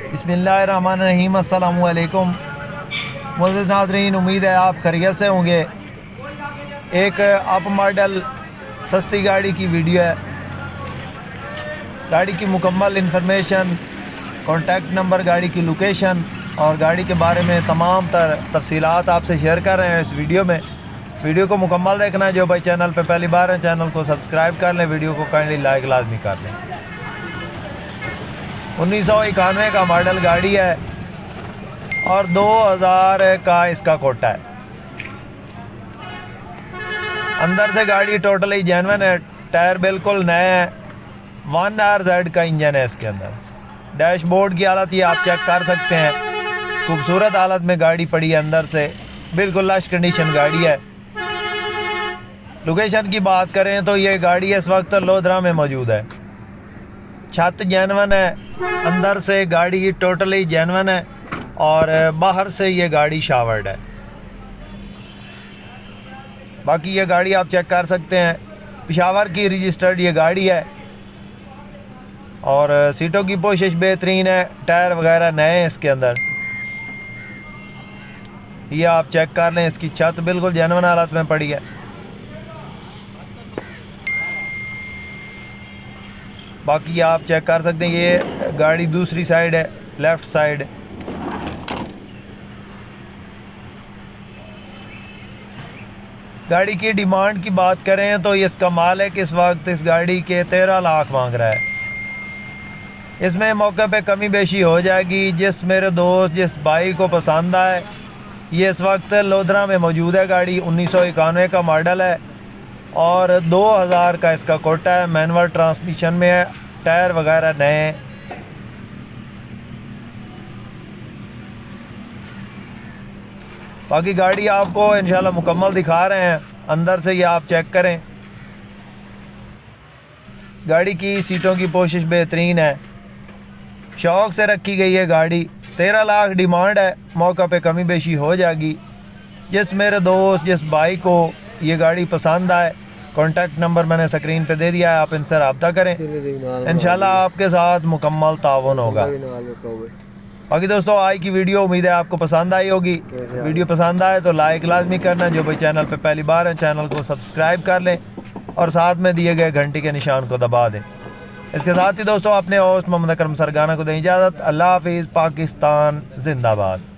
बिस्मिल्लाहिर्रहमानिर्रहीम। अस्सलामु अलैकुम। मुअज़्ज़िज़ नाज़रीन, उम्मीद है आप खैरियत से होंगे। एक अप मॉडल सस्ती गाड़ी की वीडियो है। गाड़ी की मुकम्मल इंफॉर्मेशन, कॉन्टैक्ट नंबर, गाड़ी की लोकेशन और गाड़ी के बारे में तमाम तफसीलात आपसे शेयर कर रहे हैं इस वीडियो में। वीडियो को मुकम्मल देखना है। जो भाई चैनल पे पहली बार है, चैनल को सब्सक्राइब कर लें, वीडियो को काइंडली लाइक लाजमी कर दें। 1991 का मॉडल गाड़ी है और 2000 का इसका कोटा है। अंदर से गाड़ी टोटली जेन्युइन है, टायर बिल्कुल नए हैं। 1RZ का इंजन है इसके अंदर। डैशबोर्ड की हालत ये आप चेक कर सकते हैं, खूबसूरत हालत में गाड़ी पड़ी है। अंदर से बिल्कुल लश कंडीशन गाड़ी है। लोकेशन की बात करें तो ये गाड़ी इस वक्त लोधरा में मौजूद है। छत जेन्युइन है, अंदर से गाड़ी टोटली जेन्युइन है और बाहर से ये गाड़ी शावर्ड है। बाकी ये गाड़ी आप चेक कर सकते हैं, पेशावर की रजिस्टर्ड ये गाड़ी है और सीटों की पोशिश बेहतरीन है। टायर वगैरह नए हैं इसके अंदर, ये आप चेक कर लें। इसकी छत बिल्कुल जेन्युइन हालत में पड़ी है। बाकी आप चेक कर सकते हैं, ये गाड़ी दूसरी साइड है, लेफ़्ट साइड। गाड़ी की डिमांड की बात करें तो इसका मालिक इस वक्त इस गाड़ी के 13 लाख मांग रहा है। इसमें मौके पे कमी बेशी हो जाएगी। जिस मेरे दोस्त जिस भाई को पसंद आए, ये इस वक्त लोधरा में मौजूद है। गाड़ी 1991 का मॉडल है और 2000 का इसका कोटा है। मैनुअल ट्रांसमिशन में है, टायर वगैरह नए हैं। बाकी गाड़ी आपको इंशाल्लाह मुकम्मल दिखा रहे हैं। अंदर से ये आप चेक करें। गाड़ी की सीटों की पोशिश बेहतरीन है, शौक़ से रखी गई है गाड़ी। 13 लाख डिमांड है, मौका पे कमी बेशी हो जाएगी। जिस मेरे दोस्त जिस भाई को ये गाड़ी पसंद आए, कॉन्टैक्ट नंबर मैंने स्क्रीन पे दे दिया है, आप इनसे रब्ता करें। इंशाल्लाह आपके साथ मुकम्मल ताउन होगा। बाकी दोस्तों, आज की वीडियो उम्मीद है आपको पसंद आई होगी। वीडियो पसंद आए तो लाइक लाजमी करना। जो भाई चैनल पे पहली बार है, चैनल को सब्सक्राइब कर लें और साथ में दिए गए घंटी के निशान को दबा दें। इसके साथ ही दोस्तों, अपने होस्ट मोहम्मद अकरम सरगाना को दें इजाज़त। अल्लाह हाफिज़। पाकिस्तान जिंदाबाद।